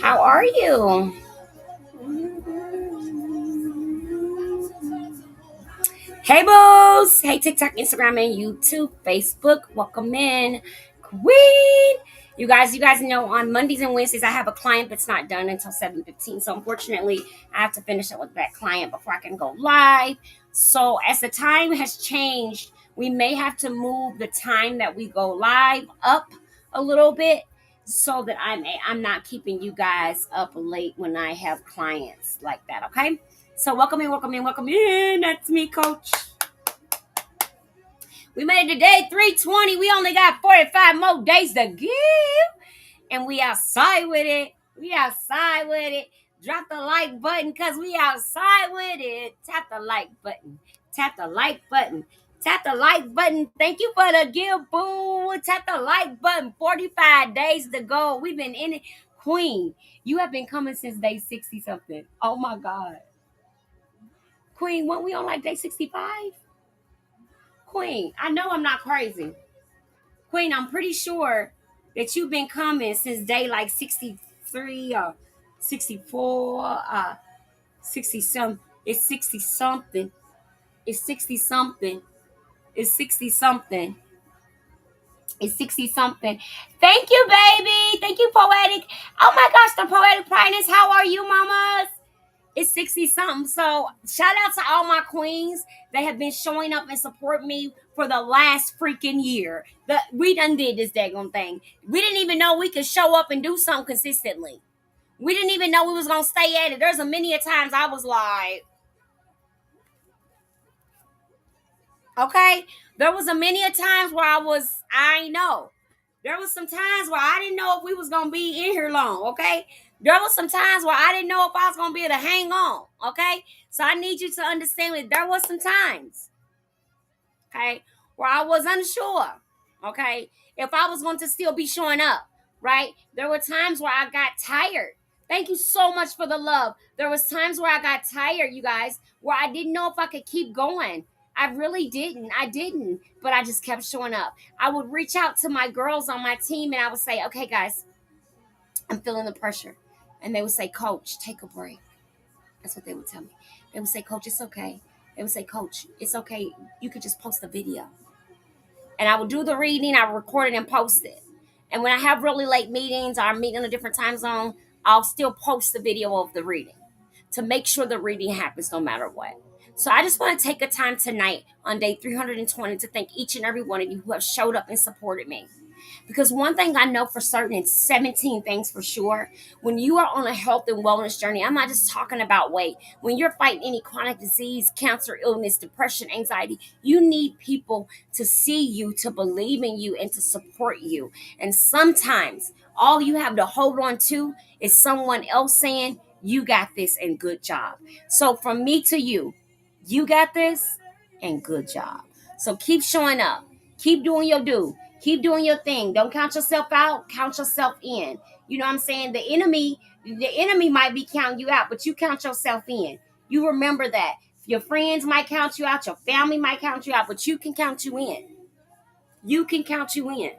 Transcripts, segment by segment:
How are you? Hey, boos. Hey, TikTok, Instagram, and YouTube, Facebook. Welcome in, Queen. You guys know on Mondays and Wednesdays I have a client that's not done until 7:15. So unfortunately, I have to finish up with that client before I can go live. So as the time has changed, we may have to move the time that we go live up a little bit so that I'm not keeping you guys up late when I have clients like that. Okay. So welcome in, welcome in, welcome in. That's me, Coach. We made it to day 320. We only got 45 more days to give. And we outside with it. We outside with it. Drop the like button because we outside with it. Tap the like button. Tap the like button. Tap the like button. Thank you for the gift, boo. Tap the like button. 45 days to go. We've been in it. Queen, you have been coming since day 60 something. Oh my God. Queen, weren't we on like day 65? Queen, I know I'm not crazy. Queen, I'm pretty sure that you've been coming since day like 63 or 64, 60 something. It's 60 something. It's 60 something. It's 60 something. It's 60 something. Thank you, baby. Thank you, poetic. Oh my gosh, the poetic brightness. How are you, mamas? It's 60 something. So shout out to all my queens that have been showing up and support me for the last freaking year. We done did this daggone thing. We didn't even know we could show up and do something consistently. We didn't even know we was gonna stay at it. There's a many a times I was like, okay. There was a many a times where I know. There was some times where I didn't know if we was gonna be in here long, okay? There was some times where I didn't know if I was gonna be able to hang on, okay? So I need you to understand that there was some times, okay, where I was unsure, okay, if I was going to still be showing up, right? There were times where I got tired. Thank you so much for the love. There was times where I got tired, you guys, where I didn't know if I could keep going. I really didn't. I didn't, but I just kept showing up. I would reach out to my girls on my team and I would say, okay, guys, I'm feeling the pressure. And they would say, Coach, take a break. That's what they would tell me. They would say, Coach, it's okay. They would say, Coach, it's okay. You could just post a video. And I would do the reading, I would record it and post it. And when I have really late meetings or I'm meeting in a different time zone, I'll still post the video of the reading to make sure the reading happens no matter what. So I just want to take a time tonight on day 320 to thank each and every one of you who have showed up and supported me. Because one thing I know for certain, it's 17 things for sure. When you are on a health and wellness journey, I'm not just talking about weight. When you're fighting any chronic disease, cancer, illness, depression, anxiety, you need people to see you, to believe in you, and to support you. And sometimes all you have to hold on to is someone else saying, you got this and good job. So from me to you got this and good job. So keep showing up. Keep doing your due. Keep doing your thing. Don't count yourself out. Count yourself in. You know what I'm saying? The enemy might be counting you out, but you count yourself in. You remember that. Your friends might count you out. Your family might count you out, but you can count you in. You can count you in.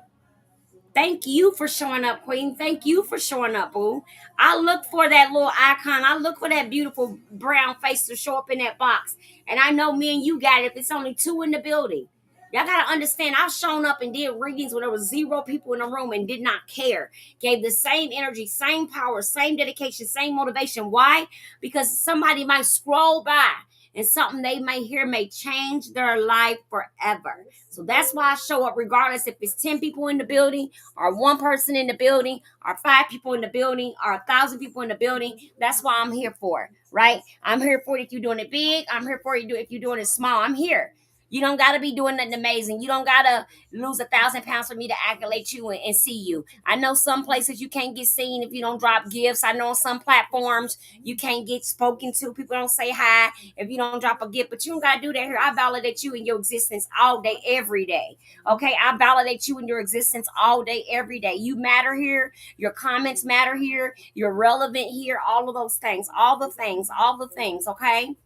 Thank you for showing up, Queen. Thank you for showing up, boo. I look for that little icon. I look for that beautiful brown face to show up in that box. And I know me and you got it if it's only two in the building. Y'all got to understand, I've shown up and did readings when there was zero people in the room and did not care. Gave the same energy, same power, same dedication, same motivation. Why? Because somebody might scroll by and something they may hear may change their life forever. So that's why I show up regardless if it's 10 people in the building or one person in the building or 5 people in the building or 1,000 people in the building. That's why I'm here for, right? I'm here for it if you're doing it big. I'm here for you if you're doing it small. I'm here. You don't got to be doing nothing amazing. You don't got to lose 1,000 pounds for me to accolade you and see you. I know some places you can't get seen if you don't drop gifts. I know on some platforms you can't get spoken to. People don't say hi if you don't drop a gift. But you don't got to do that here. I validate you in your existence all day, every day. Okay? I validate you in your existence all day, every day. You matter here. Your comments matter here. You're relevant here. All of those things. All the things. All the things. Okay?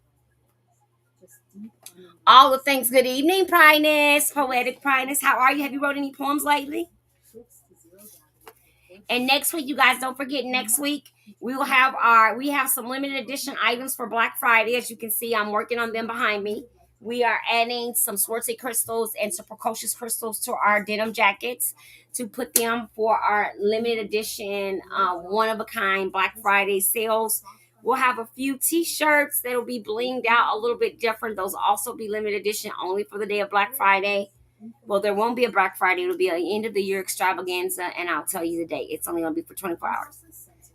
All the things. Good evening, Pryness. Poetic Pryness. How are you? Have you wrote any poems lately? And next week, you guys don't forget, next week we have some limited edition items for Black Friday. As you can see, I'm working on them behind me. We are adding some Swartzy crystals and some precocious crystals to our denim jackets to put them for our limited edition, one of a kind Black Friday sales. We'll have a few t-shirts that'll be blinged out a little bit different. Those will also be limited edition only for the day of Black Friday. Well, there won't be a Black Friday. It'll be an end of the year extravaganza, and I'll tell you the date. It's only going to be for 24 hours.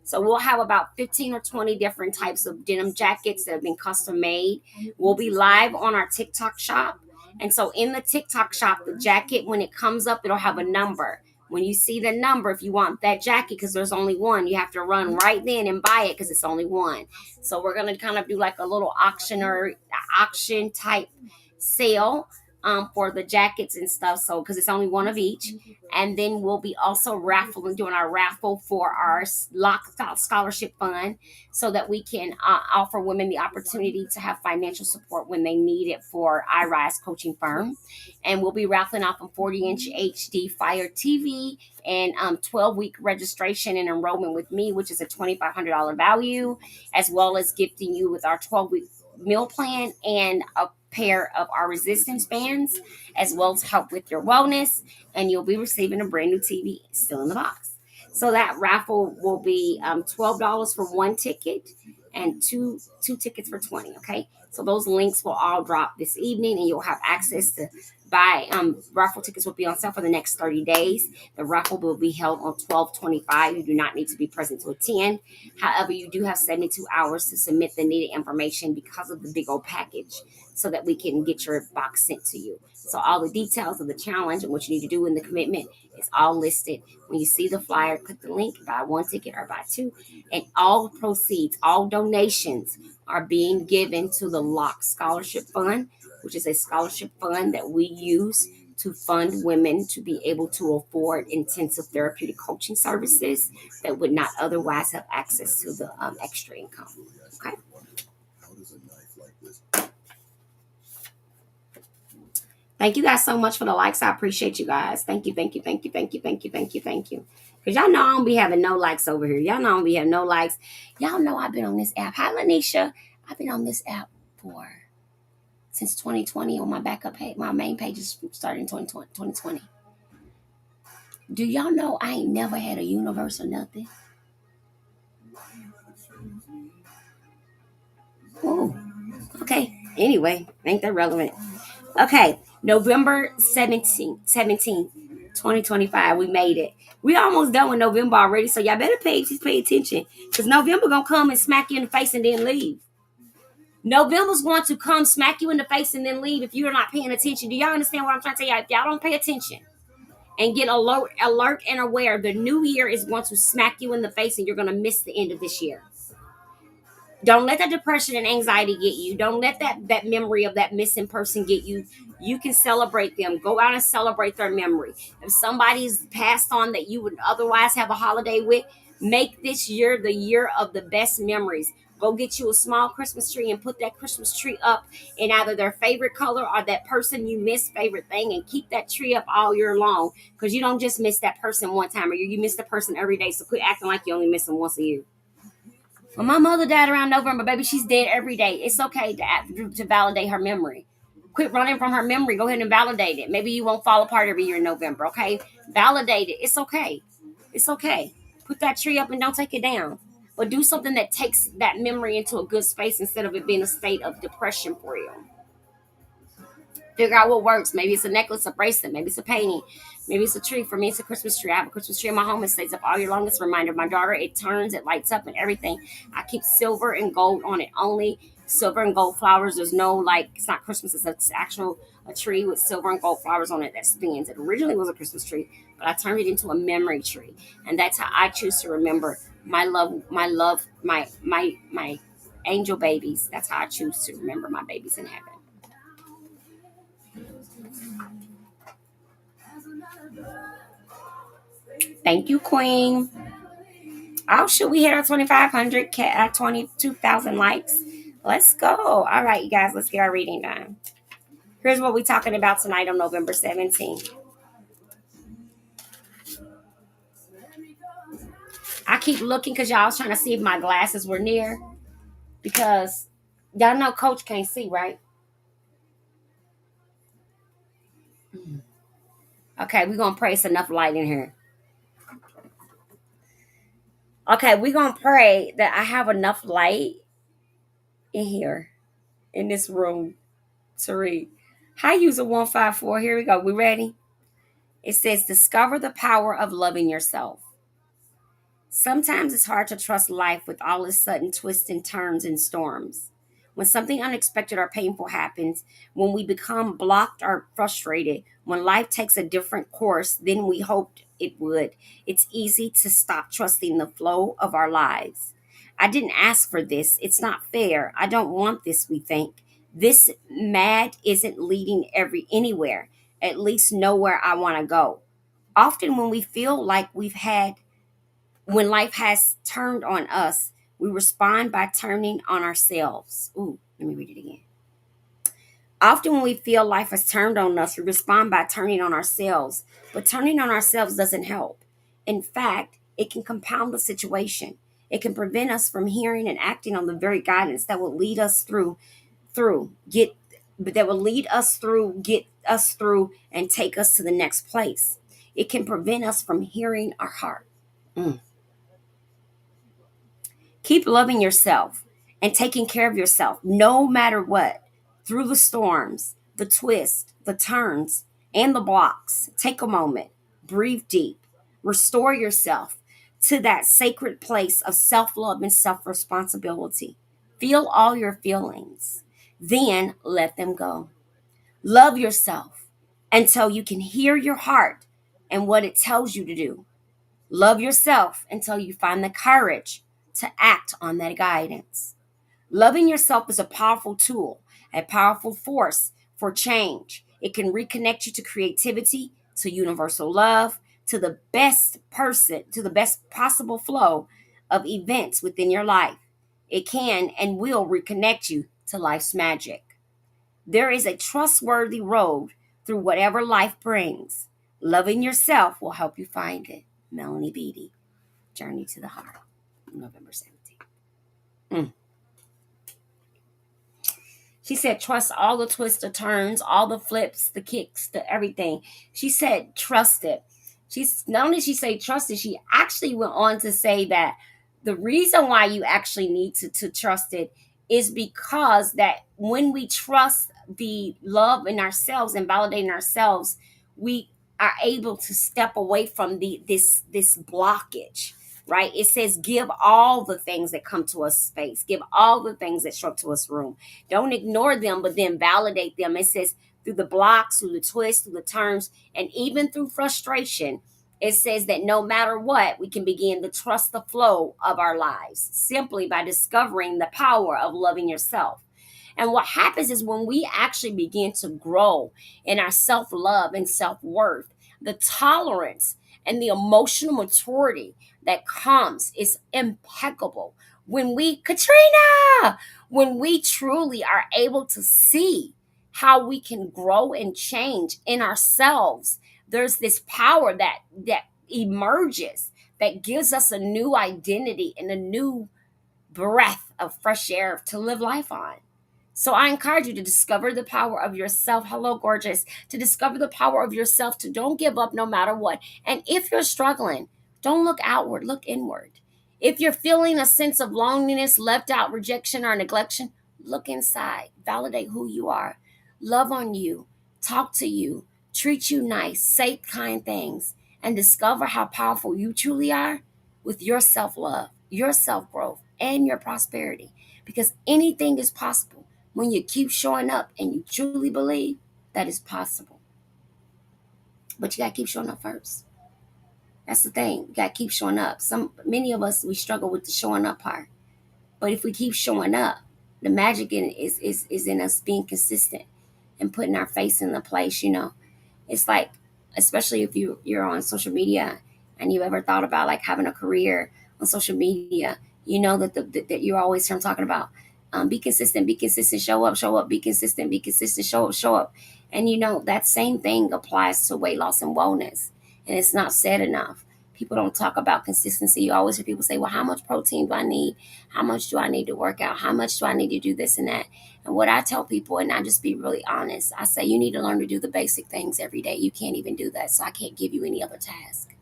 So we'll have about 15 or 20 different types of denim jackets that have been custom made. We'll be live on our TikTok shop. And so in the TikTok shop, the jacket, when it comes up, it'll have a number. When you see the number, if you want that jacket, because there's only one, you have to run right then and buy it because it's only one. So we're going to kind of do like a little auction type sale for the jackets and stuff. So, because it's only one of each. And then we'll be also doing our raffle for our Lock Scholarship Fund so that we can offer women the opportunity to have financial support when they need it for iRise Coaching Firm. And we'll be raffling off a 40-inch HD Fire TV and 12-week registration and enrollment with me, which is a $2,500 value, as well as gifting you with our 12-week meal plan and a pair of our resistance bands, as well as help with your wellness, and you'll be receiving a brand new TV still in the box. So that raffle will be $12 for one ticket and two tickets for 20. Okay, so those links will all drop this evening, and you'll have access to buy. Raffle tickets will be on sale for the next 30 days. The raffle will be held on 12/25. You do not need to be present to attend. However, you do have 72 hours to submit the needed information because of the big old package, so that we can get your box sent to you. So all the details of the challenge and what you need to do in the commitment is all listed. When you see the flyer, click the link, buy one ticket or buy two, and all proceeds, all donations are being given to the Lock Scholarship Fund, which is a scholarship fund that we use to fund women to be able to afford intensive therapeutic coaching services that would not otherwise have access to the extra income. Okay. Thank you guys so much for the likes. I appreciate you guys. Thank you, thank you, thank you, thank you, thank you, thank you, thank you. Because y'all know I don't be having no likes over here. Y'all know I don't be having no likes. Y'all know I've been on this app. Hi, Lanisha. I've been on this app since 2020 on my backup page. My main page is started in 2020. Do y'all know I ain't never had a universe or nothing? Oh, okay. Anyway, ain't that relevant? Okay, November 17th, 2025. We made it. We almost done with November already, so y'all better pay attention. Because November gonna come and smack you in the face and then leave. November's going to come smack you in the face and then leave if you're not paying attention. Do y'all understand what I'm trying to tell y'all? If y'all don't pay attention and get alert and aware, the new year is going to smack you in the face and you're going to miss the end of this year. Don't let that depression and anxiety get you. Don't let that memory of that missing person get you. You can celebrate them. Go out and celebrate their memory. If somebody's passed on that you would otherwise have a holiday with, make this year the year of the best memories. Go get you a small Christmas tree and put that Christmas tree up in either their favorite color or that person you miss favorite thing, and keep that tree up all year long, because you don't just miss that person one time a year. You miss the person every day. So quit acting like you only miss them once a year. Well, my mother died around November, baby. She's dead every day. It's okay to validate her memory. Quit running from her memory. Go ahead and validate it. Maybe you won't fall apart every year in November, okay? Validate it. It's okay. It's okay. Put that tree up and don't take it down. But do something that takes that memory into a good space instead of it being a state of depression for you. Figure out what works. Maybe it's a necklace, a bracelet. Maybe it's a painting. Maybe it's a tree. For me, it's a Christmas tree. I have a Christmas tree in my home. It stays up all year long. It's a reminder of my daughter. It turns, it lights up and everything. I keep silver and gold on it only. Silver and gold flowers. There's no, it's not Christmas. It's actual a tree with silver and gold flowers on it that spins. It originally was a Christmas tree, but I turned it into a memory tree. And that's how I choose to remember my angel babies. That's how I choose to remember my babies in heaven. Thank you, Queen. Oh, shoot, we hit our 2,500, 22,000 likes. Let's go. All right, you guys, let's get our reading done. Here's what we're talking about tonight on November 17th. I keep looking because y'all was trying to see if my glasses were near. Because y'all know Coach can't see, right? Okay, we're gonna pray it's enough light in here. Okay, we're gonna pray that I have enough light in here, in this room, to read. Hi, user 154. Here we go. We ready? It says, discover the power of loving yourself. Sometimes it's hard to trust life with all its sudden twists and turns and storms. When something unexpected or painful happens, when we become blocked or frustrated, when life takes a different course than we hoped it would, it's easy to stop trusting the flow of our lives. I didn't ask for this. It's not fair. I don't want this, we think. This mad isn't leading anywhere, at least nowhere I want to go. Often when we feel like when life has turned on us, we respond by turning on ourselves. Ooh, let me read it again. Often, when we feel life has turned on us, we respond by turning on ourselves. But turning on ourselves doesn't help. In fact, it can compound the situation. It can prevent us from hearing and acting on the very guidance that will lead us get us through, and take us to the next place. It can prevent us from hearing our heart. Mm. Keep loving yourself and taking care of yourself no matter what. Through the storms, the twists, the turns, and the blocks, take a moment, breathe deep, restore yourself to that sacred place of self love and self responsibility. Feel all your feelings, then let them go. Love yourself until you can hear your heart and what it tells you to do. Love yourself until you find the courage to act on that guidance. Loving yourself is a powerful tool, a powerful force for change. It can reconnect you to creativity, to universal love, to the best possible flow of events within your life. It can and will reconnect you to life's magic. There is a trustworthy road through whatever life brings. Loving yourself will help you find it. Melanie Beattie, Journey to the Heart, November 17th. She said, trust all the twists, the turns, all the flips, the kicks, the everything. She said, trust it. She's not only she said trust it, she actually went on to say that the reason why you actually need to trust it is because that when we trust the love in ourselves and validating ourselves, we are able to step away from this blockage, right? It says give all the things that come to us space, give all the things that show up to us room. Don't ignore them, but then validate them. It says through the blocks, through the twists, through the turns, and even through frustration, it says that no matter what, we can begin to trust the flow of our lives simply by discovering the power of loving yourself. And what happens is when we actually begin to grow in our self love and self worth, the tolerance and the emotional maturity that comes is impeccable. When we truly are able to see how we can grow and change in ourselves, there's this power that emerges that gives us a new identity and a new breath of fresh air to live life on. So I encourage you to discover the power of yourself. Hello, gorgeous. To discover the power of yourself, to don't give up no matter what. And if you're struggling, don't look outward, look inward. If you're feeling a sense of loneliness, left out, rejection, or neglection, look inside. Validate who you are. Love on you. Talk to you. Treat you nice. Say kind things. And discover how powerful you truly are with your self love, your self growth, and your prosperity. Because anything is possible when you keep showing up and you truly believe that it's possible. But you got to keep showing up first. That's the thing. You got to keep showing up. Many of us, we struggle with the showing up part. But if we keep showing up, the magic is in us being consistent and putting our face in the place, It's like, especially if you're on social media and you ever thought about like having a career on social media, you know that you're always talking about be consistent, show up, be consistent, show up. And that same thing applies to weight loss and wellness. And it's not said enough. People don't talk about consistency. You always hear people say, well, how much protein do I need? How much do I need to work out? How much do I need to do this and that? And what I tell people, and I just be really honest, I say you need to learn to do the basic things every day. You can't even do that, so I can't give you any other task.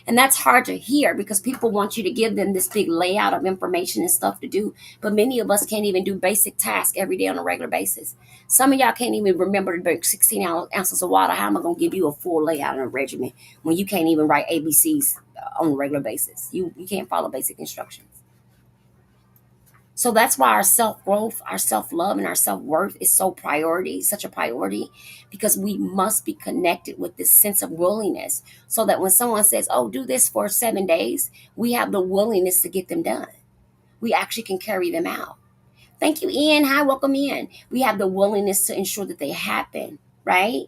And that's hard to hear because people want you to give them this big layout of information and stuff to do. But many of us can't even do basic tasks every day on a regular basis. Some of y'all can't even remember to drink 16 ounces of water. How am I going to give you a full layout and a regimen when you can't even write ABCs on a regular basis? You can't follow basic instructions. So that's why our self growth, our self love, and our self worth is such a priority, because we must be connected with this sense of willingness so that when someone says, oh, do this for 7 days, we have the willingness to get them done. We actually can carry them out. Thank you, Ian. Hi, welcome in. We have the willingness to ensure that they happen, right?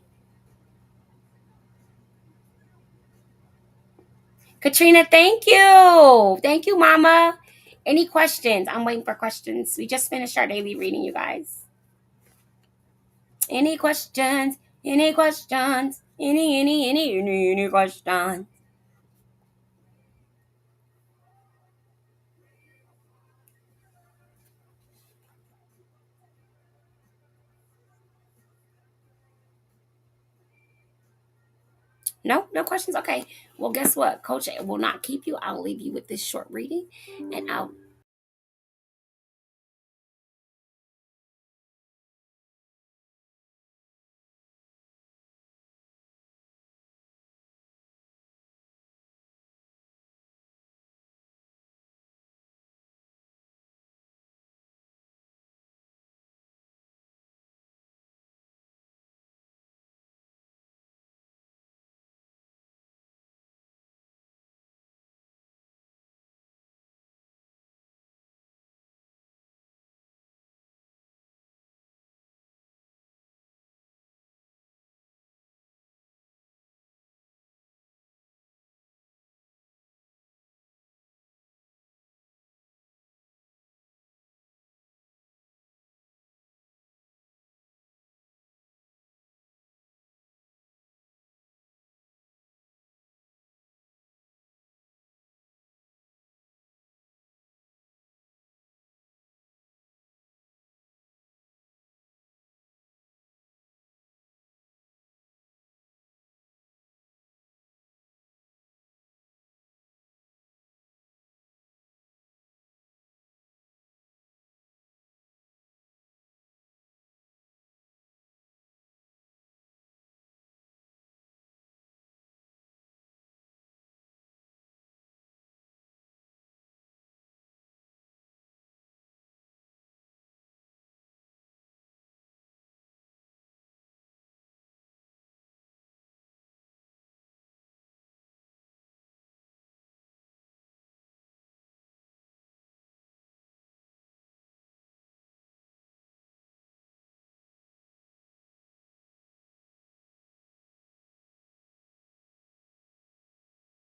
Katrina, thank you. Thank you, Mama. Any questions? I'm waiting for questions. We just finished our daily reading, you guys. Any questions? Any questions? Any questions? No, no questions. Okay. Well, guess what? Coach will not keep you. I'll leave you with this short reading, and I'll